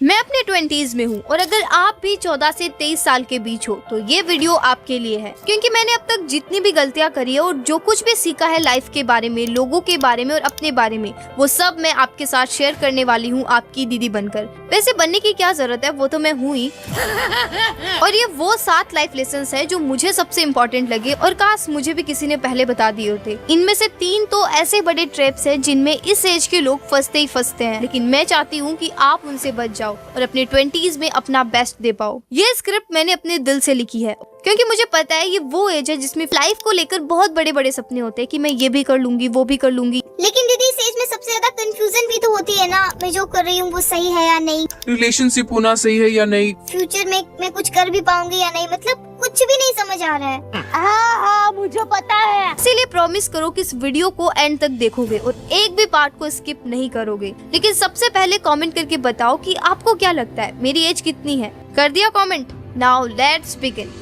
मैं अपने 20s में हूँ और अगर आप भी 14 से 23 साल के बीच हो तो ये वीडियो आपके लिए है, क्योंकि मैंने अब तक जितनी भी गलतियाँ करी है और जो कुछ भी सीखा है लाइफ के बारे में, लोगों के बारे में और अपने बारे में, वो सब मैं आपके साथ शेयर करने वाली हूँ आपकी दीदी बनकर। वैसे बनने की क्या जरूरत है, वो तो मैं हूँ ही। और ये वो 7 लाइफ लेसन्स है जो मुझे सबसे इम्पोर्टेंट लगे और काश मुझे भी किसी ने पहले बता दिए होते। इनमें से 3 तो ऐसे बड़े ट्रैप्स है जिनमें इस एज के लोग फंसते ही फंसते हैं, लेकिन मैं चाहती हूँ कि आप उनसे बच जाओ और अपने 20s में अपना बेस्ट दे पाओ। ये स्क्रिप्ट मैंने अपने दिल से लिखी है, क्योंकि मुझे पता है ये वो एज है जिसमें लाइफ को लेकर बहुत बड़े बड़े सपने होते हैं कि मैं ये भी कर लूंगी, वो भी कर लूंगी। लेकिन दीदी इस एज में सबसे ज्यादा कंफ्यूजन भी तो होती है ना, मैं जो कर रही हूँ वो सही है या नहीं, रिलेशनशिप होना सही है या नहीं, फ्यूचर में मैं कुछ कर भी पाऊंगी या नहीं, मतलब कुछ भी नहीं समझ आ रहा है। हाँ मुझे पता है। इसीलिए प्रॉमिस करो कि इस वीडियो को एंड तक देखोगे और एक भी पार्ट को स्किप नहीं करोगे। लेकिन सबसे पहले कमेंट करके बताओ कि आपको क्या लगता है मेरी एज कितनी है। कर दिया comment? Now let's begin.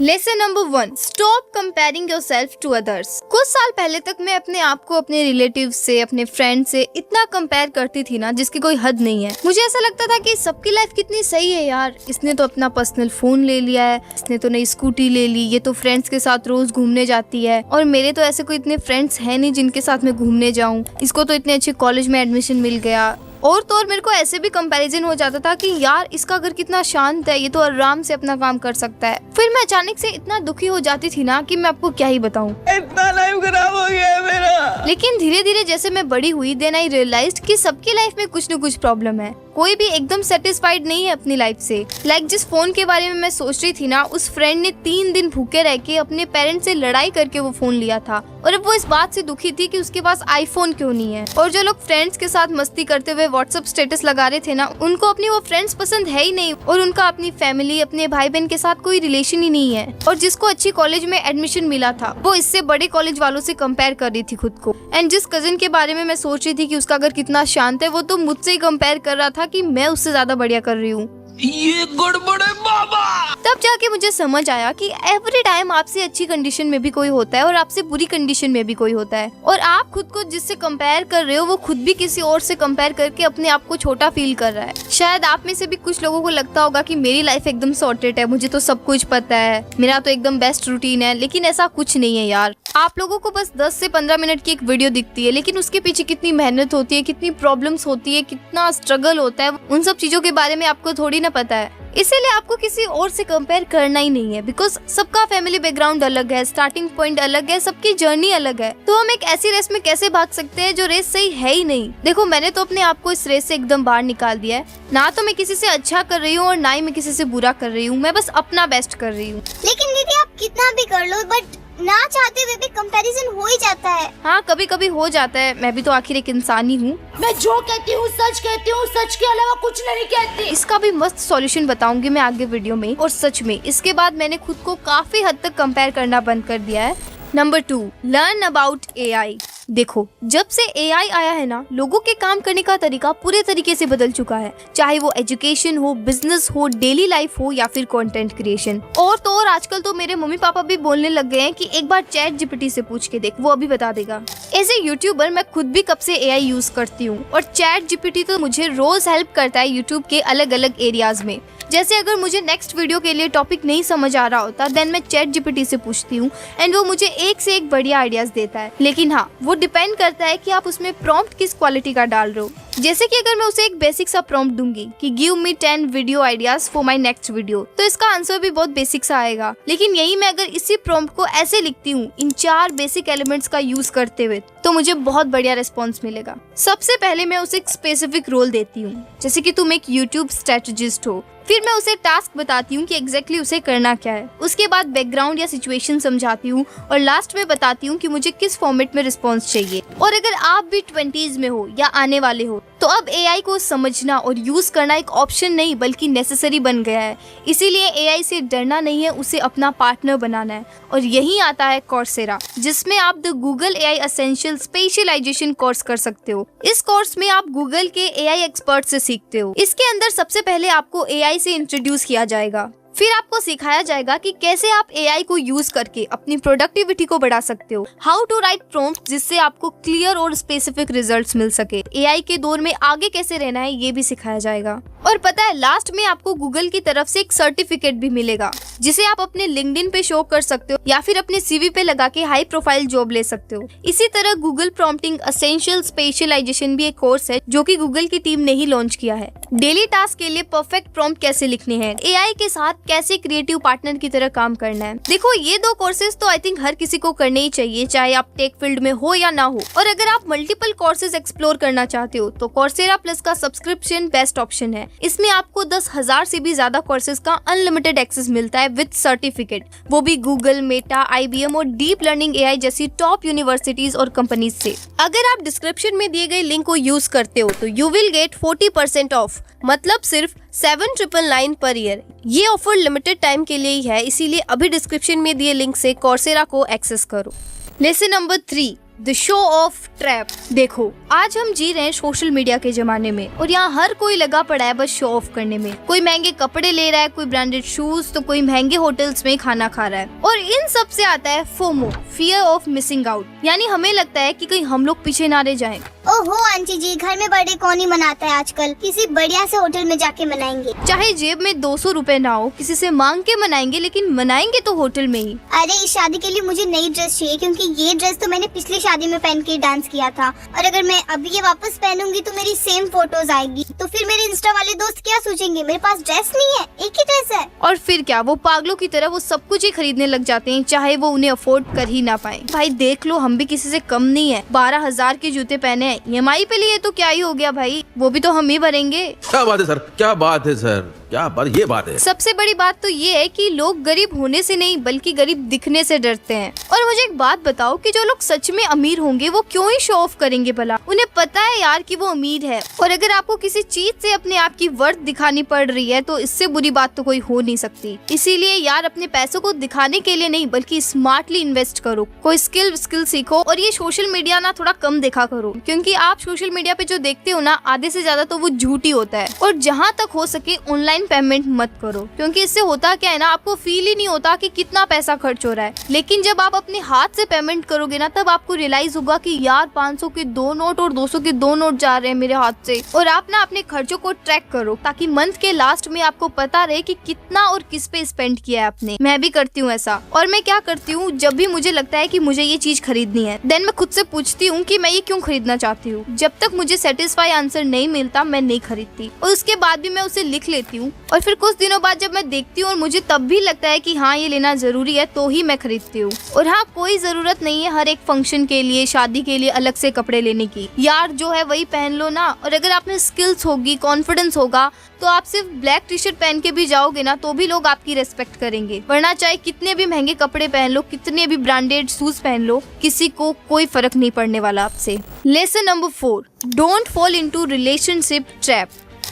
Lesson number 1, stop comparing yourself to others. कुछ साल पहले तक मैं अपने आप को अपने रिलेटिव से, अपने फ्रेंड से इतना कंपेयर करती थी ना जिसकी कोई हद नहीं है। मुझे ऐसा लगता था कि सबकी लाइफ कितनी सही है यार, इसने तो अपना पर्सनल फोन ले लिया है, इसने तो नई स्कूटी ले ली, ये तो फ्रेंड्स के साथ रोज घूमने जाती है और मेरे तो ऐसे कोई इतने फ्रेंड्स है नहीं जिनके साथ मैं घूमने जाऊँ। इसको तो इतने अच्छे कॉलेज में एडमिशन मिल गया। और तो और मेरे को ऐसे भी कंपैरिजन हो जाता था कि यार इसका घर कितना शांत है, ये तो आराम से अपना काम कर सकता है। फिर मैं अचानक से इतना दुखी हो जाती थी ना कि मैं आपको क्या ही बताऊं। इतना लाइफ खराब हो गया है मेरा। लेकिन धीरे धीरे जैसे मैं बड़ी हुई, देन आई रियलाइज्ड कि सबकी लाइफ में कुछ न कुछ प्रॉब्लम है। कोई भी एकदम सेटिस्फाइड नहीं है अपनी लाइफ से। लाइक जिस फोन के बारे में मैं सोच रही थी ना, उस फ्रेंड ने 3 दिन भूखे रह के अपने पेरेंट्स से लड़ाई करके वो फोन लिया था और अब वो इस बात से दुखी थी कि उसके पास आईफोन क्यों नहीं है। और जो लोग फ्रेंड्स के साथ मस्ती करते हुए व्हाट्सएप स्टेटस लगा रहे थे ना, उनको अपनी वो फ्रेंड्स पसंद है ही नहीं और उनका अपनी फैमिली, अपने भाई बहन के साथ कोई रिलेशन ही नहीं है। और जिसको अच्छी कॉलेज में एडमिशन मिला था वो इससे बड़े कॉलेज वालों से कंपेयर कर रही थी खुद को। एंड जिस कजिन के बारे में मैं सोच रही थी कि उसका घर कितना शांत है, वो तो मुझसे ही कंपेयर कर रहा था कि मैं उससे ज्यादा बढ़िया कर रही हूँ। ये गड़बड़ है बाबा। तब जाके मुझे समझ आया कि एवरी टाइम आपसे अच्छी कंडीशन में भी कोई होता है और आपसे बुरी कंडीशन में भी कोई होता है। और आप खुद को जिससे कंपेयर कर रहे हो वो खुद भी किसी और से कंपेयर करके अपने आप को छोटा फील कर रहा है। शायद आप में से भी कुछ लोगों को लगता होगा कि मेरी लाइफ एकदम सॉर्टेड है, मुझे तो सब कुछ पता है, मेरा तो एकदम बेस्ट रूटीन है। लेकिन ऐसा कुछ नहीं है यार। आप लोगों को बस 10 से 15 मिनट की एक वीडियो दिखती है, लेकिन उसके पीछे कितनी मेहनत होती है, कितनी प्रॉब्लम्स होती है, कितना स्ट्रगल होता है, उन सब चीजों के बारे में आपको थोड़ी ना पता है। इसीलिए आपको किसी और से कंपेयर करना ही नहीं है, बिकॉज सबका फैमिली बैकग्राउंड अलग है, स्टार्टिंग पॉइंट अलग है, सबकी जर्नी अलग है। तो हम एक ऐसी रेस में कैसे भाग सकते हैं जो रेस सही है ही नहीं। देखो मैंने तो अपने आप को इस रेस से एकदम बाहर निकाल दिया है। ना तो मैं किसी से अच्छा कर रही हूँ और ना ही मैं किसी से बुरा कर रही हूँ, मैं बस अपना बेस्ट कर रही हूँ। लेकिन दीदी आप कितना भी कर लो, बट ना चाहते हुए भी कंपैरिजन हो ही जाता है। हाँ कभी कभी हो जाता है, मैं भी तो आखिर एक इंसान ही हूँ। मैं जो कहती हूँ सच कहती हूँ, सच के अलावा कुछ नहीं कहती। इसका भी मस्त सॉल्यूशन बताऊंगी मैं आगे वीडियो में। और सच में इसके बाद मैंने खुद को काफी हद तक कंपेयर करना बंद कर दिया है। Number 2, learn about AI। देखो जब से AI आया है ना, लोगों के काम करने का तरीका पूरे तरीके से बदल चुका है, चाहे वो एजुकेशन हो, बिजनेस हो, डेली लाइफ हो या फिर कंटेंट क्रिएशन। और तो और आजकल तो मेरे मम्मी पापा भी बोलने लग गए हैं कि एक बार ChatGPT से पूछ के देख, वो अभी बता देगा। एज ए यूट्यूबर मैं खुद भी कब से AI यूज करती हूँ और ChatGPT तो मुझे रोज हेल्प करता है यूट्यूब के अलग अलग एरियाज में। जैसे अगर मुझे नेक्स्ट वीडियो के लिए टॉपिक नहीं समझ आ रहा होता, देन मैं ChatGPT से पूछती हूँ एंड वो मुझे एक से एक बढ़िया आइडियाज देता है। लेकिन हाँ, वो डिपेंड करता है कि आप उसमें प्रॉम्प्ट किस क्वालिटी का डाल रहे हो। जैसे कि अगर मैं उसे एक बेसिक सा प्रॉम्प्ट दूंगी कि give me 10 video ideas for my next video, तो इसका आंसर भी बहुत बेसिक सा आएगा। लेकिन यही मैं अगर इसी प्रॉम्प्ट को ऐसे लिखती हूँ इन 4 बेसिक एलिमेंट्स का यूज करते हुए, तो मुझे बहुत बढ़िया रिस्पॉन्स मिलेगा। सबसे पहले मैं उसे एक स्पेसिफिक रोल देती हूँ, जैसे कि तुम एक यूट्यूब स्ट्रेटेजिस्ट हो। फिर मैं उसे टास्क बताती हूँ कि एग्जैक्टली उसे करना क्या है। उसके बाद बैकग्राउंड या सिचुएशन समझाती हूँ और लास्ट में बताती हूँ कि मुझे किस फॉर्मेट में रिस्पॉन्स चाहिए। और अगर आप भी 20s में हो या आने वाले हो, तो अब AI को समझना और यूज करना एक ऑप्शन नहीं बल्कि नेसेसरी बन गया है। इसीलिए AI से डरना नहीं है, उसे अपना पार्टनर बनाना है। और यही आता है Coursera, जिसमें आप the Google AI essential specialisation course कर सकते हो। इस कोर्स में आप गूगल के AI एक्सपर्ट से सीखते हो। इसके अंदर सबसे पहले आपको AI से इंट्रोड्यूस किया जाएगा, फिर आपको सिखाया जाएगा कि कैसे आप एआई को यूज करके अपनी प्रोडक्टिविटी को बढ़ा सकते हो, हाउ टू राइट प्रॉम्प्ट जिससे आपको क्लियर और स्पेसिफिक रिजल्ट्स मिल सके, एआई के दौर में आगे कैसे रहना है ये भी सिखाया जाएगा। और पता है लास्ट में आपको गूगल की तरफ से एक सर्टिफिकेट भी मिलेगा जिसे आप अपने लिंक्डइन पे शो कर सकते हो या फिर अपने सीवी पे लगा के हाई प्रोफाइल जॉब ले सकते हो। इसी तरह गूगल प्रॉम्प्टिंग एसेंशियल स्पेशलाइजेशन भी एक कोर्स है जो कि गूगल की टीम ने ही लॉन्च किया है। डेली टास्क के लिए परफेक्ट प्रॉम्प्ट कैसे लिखने हैं, एआई के साथ कैसे क्रिएटिव पार्टनर की तरह काम करना है। देखो ये 2 कोर्सेज तो आई थिंक हर किसी को करने ही चाहिए, चाहे आप टेक फील्ड में हो या ना हो। और अगर आप मल्टीपल कोर्सेज एक्सप्लोर करना चाहते हो तो कोर्सेरा प्लस का सब्सक्रिप्शन बेस्ट ऑप्शन है। इसमें आपको 10,000 से भी ज्यादा कोर्सेज का अनलिमिटेड एक्सेस मिलता है विद सर्टिफिकेट, वो भी गूगल, मेटा, IBM और डीप लर्निंग एआई जैसी टॉप यूनिवर्सिटीज और कंपनीज से। अगर आप डिस्क्रिप्शन में दिए गए लिंक को यूज करते हो तो यू विल गेट 40% ऑफ, मतलब सिर्फ 7,999 पर ईयर। ये ऑफर लिमिटेड टाइम के लिए ही है, इसीलिए अभी डिस्क्रिप्शन में दिए लिंक से कोर्सेरा को एक्सेस करो। Lesson number 3, the show off trap. देखो आज हम जी रहे हैं सोशल मीडिया के जमाने में और यहाँ हर कोई लगा पड़ा है बस शो ऑफ करने में। कोई महंगे कपड़े ले रहा है, कोई ब्रांडेड शूज, तो कोई महंगे होटल्स में खाना खा रहा है। और इन सब से आता है FOMO, fear of missing out, यानी हमें लगता है कि कहीं हम लोग पीछे ना रह जाएं। ओहो आंटी जी, घर में बर्थडे कौन ही मनाता है आजकल, किसी बढ़िया से होटल में जाके मनाएंगे। चाहे जेब में 200 रुपए ना हो, किसी से मांग के मनाएंगे, लेकिन मनाएंगे तो होटल में ही। अरे इस शादी के लिए मुझे नई ड्रेस चाहिए क्योंकि ये ड्रेस तो मैंने पिछली शादी में पहन के डांस किया था, और अगर मैं अभी ये वापस पहनूंगी तो मेरी सेम फोटोज आएगी, तो फिर मेरे इंस्टा वाले दोस्त क्या सोचेंगे, मेरे पास ड्रेस नहीं है, एक ही ड्रेस है। और फिर क्या, वो पागलों की तरह वो सब कुछ ही खरीदने लग जाते हैं, चाहे वो उन्हें अफोर्ड कर ही ना पाए। भाई देख लो, हम भी किसी से कम नहीं है। 12,000 के जूते पहने हैं, EMI पे लिए तो क्या ही हो गया भाई, वो भी तो हम ही भरेंगे। क्या बात है सर, क्या बात है सर, क्या बात, ये बात है। सबसे बड़ी बात तो ये है कि लोग गरीब होने से नहीं बल्कि गरीब दिखने से डरते हैं। और मुझे एक बात बताओ कि जो लोग सच में अमीर होंगे वो क्यों ही शो ऑफ करेंगे भला, उन्हें पता है यार कि वो अमीर है। और अगर आपको किसी चीज से अपने आप की वर्थ दिखानी पड़ रही है तो इससे बुरी बात तो कोई हो नहीं सकती। इसीलिए यार अपने पैसों को दिखाने के लिए नहीं बल्कि स्मार्टली इन्वेस्ट करो, कोई स्किल सीखो, और ये सोशल मीडिया ना थोड़ा कम देखा करो, क्योंकि आप सोशल मीडिया पे जो देखते हो ना आधे से ज्यादा तो वो झूठी होता है। और जहाँ तक हो सके ऑनलाइन पेमेंट मत करो, क्योंकि इससे होता क्या है ना, आपको फील ही नहीं होता कि कितना पैसा खर्च हो रहा है। लेकिन जब आप अपने हाथ से पेमेंट करोगे ना तब आपको रियलाइज होगा कि यार 500 के 2 नोट और 200 के 2 नोट जा रहे हैं मेरे हाथ से। और आप ना अपने खर्चों को ट्रैक करो ताकि मंथ के लास्ट में आपको पता रहे कि कितना और किस पे स्पेंड किया है आपने। मैं भी करती हूँ ऐसा। और मैं क्या करती हूँ, जब भी मुझे लगता है कि मुझे ये चीज खरीदनी है, देन मैं खुद से पूछती हूँ कि मैं ये क्यों खरीदना चाहती हूँ। जब तक मुझे सेटिस्फाई आंसर नहीं मिलता मैं नहीं खरीदती, और उसके बाद भी मैं उसे लिख लेती हूँ। और फिर कुछ दिनों बाद जब मैं देखती हूँ और मुझे तब भी लगता है कि हाँ ये लेना जरूरी है तो ही मैं खरीदती हूँ। और हाँ, कोई जरूरत नहीं है हर एक फंक्शन के लिए, शादी के लिए अलग से कपड़े लेने की। यार जो है वही पहन लो ना। और अगर आप में स्किल्स होगी, कॉन्फिडेंस होगा, तो आप सिर्फ ब्लैक टी शर्ट पहन के भी जाओगे ना तो भी लोग आपकी रेस्पेक्ट करेंगे। वरना चाहे कितने भी महंगे कपड़े पहन लो, कितने भी ब्रांडेड शूज पहन लो, किसी को कोई फर्क नहीं पड़ने वाला आपसे। Lesson number 4, don't fall into relationship trap.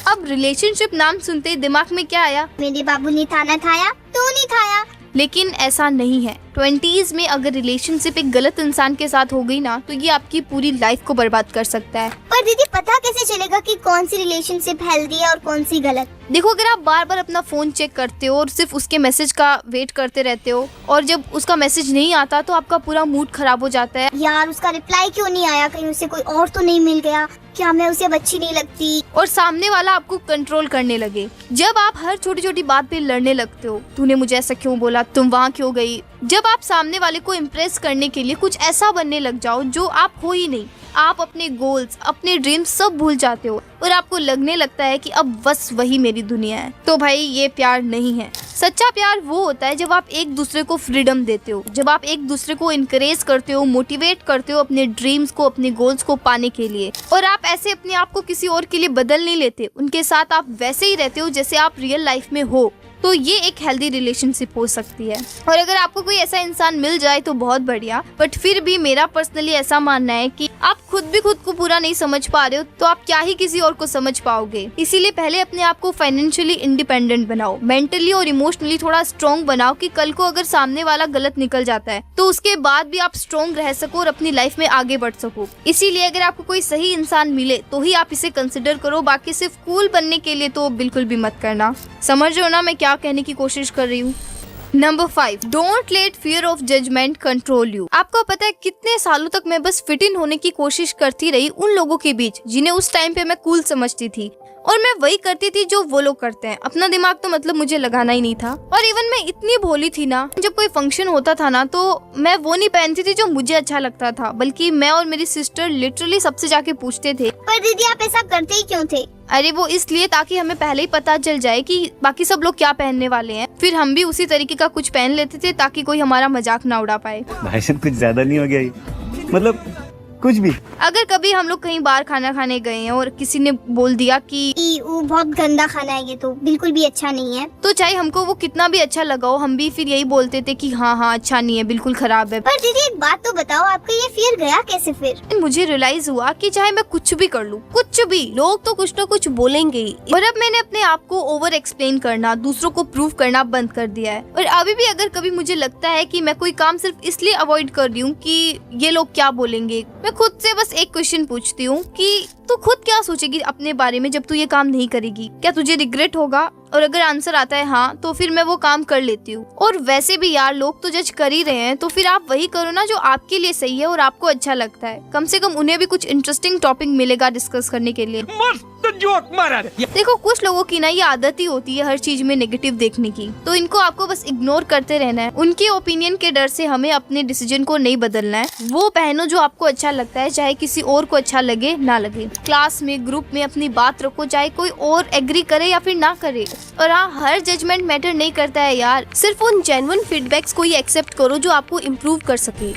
अब रिलेशनशिप नाम सुनते ही दिमाग में क्या आया? मेरे बाबू ने खाना खाया तो नहीं खाया। लेकिन ऐसा नहीं है। 20s में अगर रिलेशनशिप एक गलत इंसान के साथ हो गई ना तो ये आपकी पूरी लाइफ को बर्बाद कर सकता है। पर दीदी पता कैसे चलेगा कि कौन सी रिलेशनशिप हेल्दी है और कौन सी गलत? देखो, अगर आप बार बार अपना फोन चेक करते हो और सिर्फ उसके मैसेज का वेट करते रहते हो और जब उसका मैसेज नहीं आता तो आपका पूरा मूड खराब हो जाता है। यार उसका रिप्लाई क्यों नहीं आया, कहीं उसे कोई और तो नहीं मिल गया, क्या मैं उसे अब अच्छी नहीं लगती? और सामने वाला आपको कंट्रोल करने लगे। जब आप हर छोटी छोटी बात पे लड़ने लगते हो, तूने मुझे ऐसा क्यों बोला, तुम वहाँ क्यों गई। जब आप सामने वाले को इम्प्रेस करने के लिए कुछ ऐसा बनने लग जाओ जो आप हो ही नहीं, आप अपने गोल्स, अपने ड्रीम्स सब भूल जाते हो और आपको लगने लगता है कि अब बस वही मेरी दुनिया है, तो भाई ये प्यार नहीं है। सच्चा प्यार वो होता है जब आप एक दूसरे को फ्रीडम देते हो, जब आप एक दूसरे को इनकरेज करते हो, मोटिवेट करते हो अपने ड्रीम्स को, अपने गोल्स को पाने के लिए। और आप ऐसे अपने आप को किसी और के लिए बदल नहीं लेते, उनके साथ आप वैसे ही रहते हो जैसे आप रियल लाइफ में हो। तो ये एक हेल्दी रिलेशनशिप हो सकती है। और अगर आपको कोई ऐसा इंसान मिल जाए तो बहुत बढ़िया, बट फिर भी मेरा पर्सनली ऐसा मानना है कि आप खुद भी खुद को पूरा नहीं समझ पा रहे हो तो आप क्या ही किसी और को समझ पाओगे। इसीलिए पहले अपने आप को फाइनेंशियली इंडिपेंडेंट बनाओ, मेंटली और इमोशनली थोड़ा स्ट्रॉन्ग बनाओ कि कल को अगर सामने वाला गलत निकल जाता है तो उसके बाद भी आप स्ट्रॉन्ग रह सको और अपनी लाइफ में आगे बढ़ सको। इसीलिए अगर आपको कोई सही इंसान मिले तो ही आप इसे कंसिडर करो, बाकी सिर्फ कूल बनने के लिए तो बिल्कुल भी मत करना। समझ रहे हो ना मैं क्या क्या कहने की कोशिश कर रही हूँ। Number 5, don't let fear of judgement control you. आपको पता है कितने सालों तक मैं बस फिट इन होने की कोशिश करती रही उन लोगों के बीच जिन्हें उस टाइम पे मैं कूल समझती थी, और मैं वही करती थी जो वो लोग करते हैं। अपना दिमाग तो मतलब मुझे लगाना ही नहीं था। और इवन मैं इतनी भोली थी ना, जब कोई फंक्शन होता था ना तो मैं वो नहीं पहनती थी जो मुझे अच्छा लगता था, बल्कि मैं और मेरी सिस्टर लिटरली सबसे जाके पूछते थे, पर दीदी आप ऐसा करते ही क्यों थे? अरे वो इसलिए ताकि हमें पहले ही पता चल जाए कि बाकी सब लोग क्या पहनने वाले हैं, फिर हम भी उसी तरीके का कुछ पहन लेते थे ताकि कोई हमारा मजाक ना उड़ा पाए। भाई साहब कुछ ज्यादा नहीं हो गया ये? मतलब कुछ भी। अगर कभी हम लोग कहीं बाहर खाना खाने गए हैं और किसी ने बोल दिया कि बहुत गंदा खाना है, ये तो बिल्कुल भी अच्छा नहीं है, तो चाहे हमको वो कितना भी अच्छा लगा हो, हम भी फिर यही बोलते थे कि हाँ अच्छा नहीं है, बिल्कुल खराब है। पर दीदी एक बात तो बताओ, आपका ये फियर गया कैसे फिर? मुझे रियलाइज हुआ कि चाहे मैं कुछ भी कर लूँ, कुछ भी, लोग तो कुछ ना कुछ बोलेंगे ही। और अब मैंने अपने आप को ओवर एक्सप्लेन करना, दूसरों को प्रूव करना बंद कर दिया है। और अभी भी अगर कभी मुझे लगता है कि मैं कोई काम सिर्फ इसलिए अवॉइड कर रही हूँ कि ये लोग क्या बोलेंगे, मैं खुद से बस एक क्वेश्चन पूछती हूँ कि तू खुद क्या सोचेगी अपने बारे में जब तू ये काम नहीं करेगी? क्या तुझे रिग्रेट होगा? और अगर आंसर आता है हाँ, तो फिर मैं वो काम कर लेती हूँ। और वैसे भी यार लोग तो जज कर ही रहे हैं, तो फिर आप वही करो ना जो आपके लिए सही है और आपको अच्छा लगता है। कम से कम उन्हें भी कुछ इंटरेस्टिंग टॉपिक मिलेगा डिस्कस करने के लिए। मस्त जोक मारा। देखो कुछ लोगों की ना ये आदत ही होती है हर चीज में नेगेटिव देखने की, तो इनको आपको बस इग्नोर करते रहना है। उनके ओपिनियन के डर से हमें अपने डिसीजन को नहीं बदलना है। वो पहनो जो आपको अच्छा लगता है, चाहे किसी और को अच्छा लगे ना लगे। क्लास में, ग्रुप में अपनी बात रखो, चाहे कोई और एग्री करे या फिर ना करे। और हाँ, हर जजमेंट मैटर नहीं करता है यार, सिर्फ उन जेन्युइन फीडबैक्स को ही एक्सेप्ट करो जो आपको इम्प्रूव कर सके।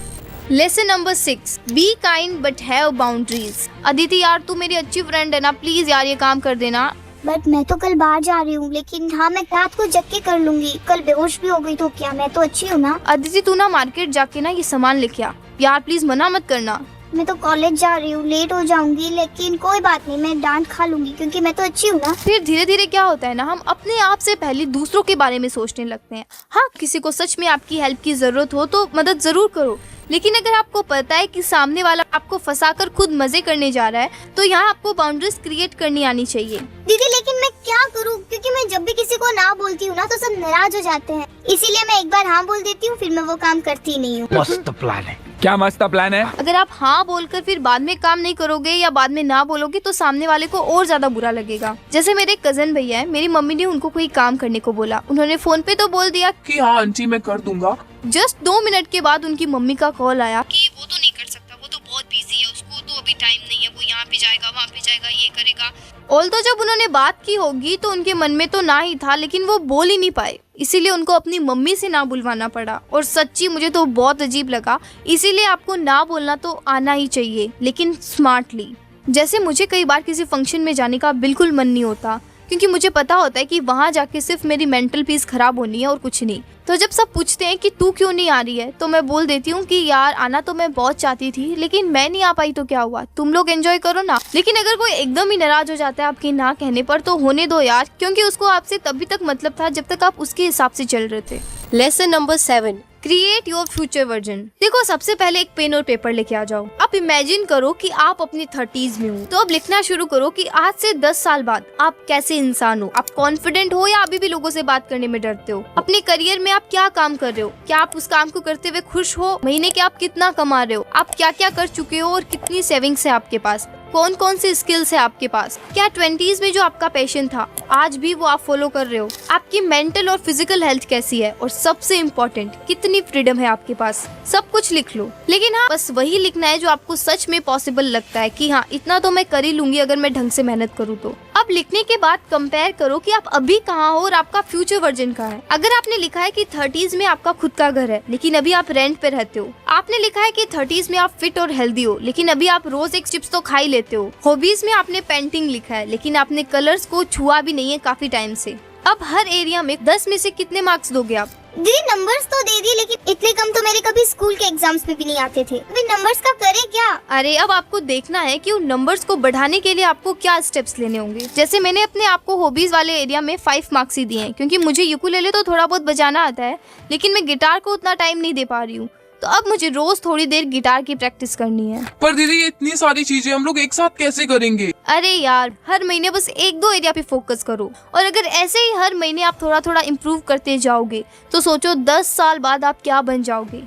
Lesson number 6, be kind but have boundaries. Aditi यार तू मेरी अच्छी फ्रेंड है ना, प्लीज यार ये काम कर देना। बट मैं तो कल बाहर जा रही हूँ, लेकिन हाँ मैं रात को जग के कर लूंगी। कल बेहोश भी हो गई तो क्या, मैं तो अच्छी हूँ ना। अदिति तू ना मार्केट जाके ना ये सामान लेके आ यार, प्लीज मना मत करना। मैं तो कॉलेज जा रही हूँ, लेट हो जाऊंगी, लेकिन कोई बात नहीं, मैं डांट खा लूंगी क्योंकि मैं तो अच्छी हूँ ना। फिर धीरे धीरे क्या होता है ना, हम अपने आप से पहले दूसरों के बारे में सोचने लगते हैं। हाँ, किसी को सच में आपकी हेल्प की जरूरत हो तो मदद जरूर करो, लेकिन अगर आपको पता है कि सामने वाला आपको फंसाकर खुद मजे करने जा रहा है, तो यहाँ आपको बाउंड्रीज क्रिएट करनी आनी चाहिए। दीदी लेकिन मैं क्या करूँ, क्योंकि मैं जब भी किसी को ना बोलती हूँ ना तो सब नाराज हो जाते हैं, इसीलिए मैं एक बार हाँ बोल देती हूँ, फिर मैं वो काम करती ही नहीं हूँ। मस्त प्लान है। क्या मस्त प्लान है? अगर आप हाँ बोलकर फिर बाद में काम नहीं करोगे या बाद में ना बोलोगे तो सामने वाले को और ज्यादा बुरा लगेगा। जैसे मेरे कजन भैया है, मेरी मम्मी ने उनको कोई काम करने को बोला, उन्होंने फोन पे तो बोल दिया कि हाँ आंटी मैं कर दूंगा। जस्ट 2 मिनट के बाद उनकी मम्मी का कॉल आया कि वो तो नहीं कर सकता, वो तो बहुत बिजी है, उसको तो अभी टाइम नहीं है, वो यहाँ पे जाएगा, वहाँ पे जाएगा, ये करेगा। ऑल्दो जब उन्होंने बात की होगी तो उनके मन में तो ना ही था, लेकिन वो बोल ही नहीं पाए, इसीलिए उनको अपनी मम्मी से ना बुलवाना पड़ा। और सच्ची मुझे तो बहुत अजीब लगा। इसीलिए आपको ना बोलना तो आना ही चाहिए, लेकिन स्मार्टली। जैसे मुझे कई बार किसी फंक्शन में जाने का बिल्कुल मन नहीं होता, क्योंकि मुझे पता होता है कि वहाँ जाके सिर्फ मेरी मेंटल पीस खराब होनी है और कुछ नहीं। तो जब सब पूछते हैं कि तू क्यों नहीं आ रही है, तो मैं बोल देती हूँ कि यार आना तो मैं बहुत चाहती थी, लेकिन मैं नहीं आ पाई तो क्या हुआ, तुम लोग एंजॉय करो ना। लेकिन अगर कोई एकदम ही नाराज हो जाता है आपके ना कहने पर, तो होने दो यार, क्योंकि उसको आपसे तभी तक मतलब था जब तक आप उसके हिसाब से चल रहे थे। Lesson number 7, create your future version. देखो सबसे पहले एक पेन और पेपर लेके आ जाओ। आप इमेजिन करो कि आप अपनी 30s में हो, तो अब लिखना शुरू करो कि आज से 10 साल बाद आप कैसे इंसान हो। आप कॉन्फिडेंट हो या अभी भी लोगों से बात करने में डरते हो? अपने करियर में आप क्या काम कर रहे हो? क्या आप उस काम को करते हुए खुश हो? महीने के आप कितना कमा रहे हो? आप क्या क्या कर चुके हो और कितनी सेविंग्स है आपके पास? कौन कौन से स्किल्स है आपके पास? क्या 20s में जो आपका पैशन था आज भी वो आप फॉलो कर रहे हो? आपकी मेंटल और फिजिकल हेल्थ कैसी है? और सबसे इम्पोर्टेंट, कितनी फ्रीडम है आपके पास? सब कुछ लिख लो, लेकिन हाँ बस वही लिखना है जो आपको सच में पॉसिबल लगता है कि हाँ इतना तो मैं कर ही लूंगी अगर मैं ढंग से मेहनत करूँ तो। अब लिखने के बाद कंपेयर करो कि आप अभी कहाँ हो और आपका फ्यूचर वर्जन कहाँ है। अगर आपने लिखा है कि 30s में आपका खुद का घर है लेकिन अभी आप रेंट पे रहते हो, आपने लिखा है कि 30s में आप फिट और हेल्दी हो लेकिन अभी आप रोज एक चिप्स तो खा ही लेते हो, हॉबीज में आपने पेंटिंग लिखा है लेकिन आपने कलर्स को छुआ भी नहीं है काफी टाइम से, अब हर एरिया में 10 में से कितने मार्क्स दोगे आप? दीदी नंबर्स तो दे दिए, लेकिन इतने कम तो मेरे कभी स्कूल के एग्जाम्स में भी नहीं आते थे। अभी नंबर्स का करे क्या? अरे अब आपको देखना है कि उन नंबर्स को बढ़ाने के लिए आपको क्या स्टेप्स लेने होंगे। जैसे मैंने अपने आप को हॉबीज वाले एरिया में 5 मार्क्स ही दिए हैं, क्योंकि मुझे यूकुलेले तो थोड़ा बहुत बजाना आता है लेकिन मैं गिटार को उतना टाइम नहीं दे पा रही हूँ। तो अब मुझे रोज थोड़ी देर गिटार की प्रैक्टिस करनी है। पर दीदी ये इतनी सारी चीजें हम लोग एक साथ कैसे करेंगे? अरे यार, हर महीने बस 1-2 एरिया पे फोकस करो, और अगर ऐसे ही हर महीने आप थोड़ा थोड़ा इम्प्रूव करते जाओगे तो सोचो 10 साल बाद आप क्या बन जाओगे।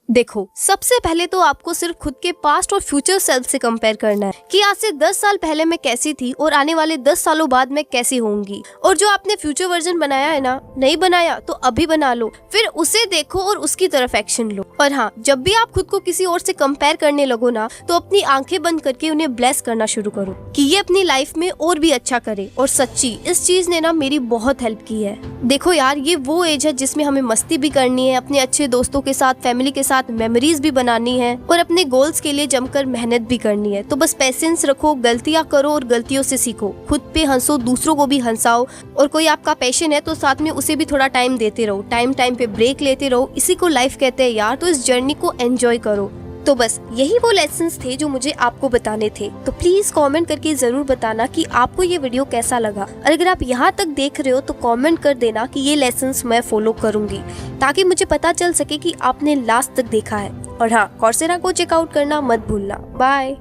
देखो, सबसे पहले तो आपको सिर्फ खुद के पास्ट और फ्यूचर सेल्फ से कंपेयर करना है कि आज से 10 साल पहले मैं कैसी थी और आने वाले 10 सालों बाद मैं कैसी होंगी। और जो आपने फ्यूचर वर्जन बनाया है ना, नहीं बनाया तो अभी बना लो, फिर उसे देखो और उसकी तरफ एक्शन लो। और हाँ, जब भी आप खुद को किसी और से कंपेयर करने लगो ना, तो अपनी आंखें बंद करके उन्हें ब्लेस करना शुरू करो कि ये अपनी लाइफ में और भी अच्छा करे। और सच्ची इस चीज ने ना मेरी बहुत हेल्प की है। देखो यार, ये वो एज है जिसमें हमें मस्ती भी करनी है, अपने अच्छे दोस्तों के साथ, फैमिली के साथ मेमोरीज भी बनानी है और अपने गोल्स के लिए जमकर मेहनत भी करनी है। तो बस पेशेंस रखो, गलतियां करो और गलतियों से सीखो, खुद पे हंसो, दूसरों को भी हंसाओ। और कोई आपका पैशन है तो साथ में उसे भी थोड़ा टाइम देते रहो, टाइम पे ब्रेक लेते रहो। इसी को लाइफ कहते हैं यार। तो इस जर्नी को एंजॉय करो। तो बस यही वो लेसन्स थे जो मुझे आपको बताने थे। तो प्लीज कमेंट करके जरूर बताना कि आपको ये वीडियो कैसा लगा। और अगर आप यहाँ तक देख रहे हो तो कमेंट कर देना कि ये लेसन्स मैं फॉलो करूंगी, ताकि मुझे पता चल सके कि आपने लास्ट तक देखा है। और हाँ, कॉर्सेरा को चेकआउट करना मत भूलना। बाय।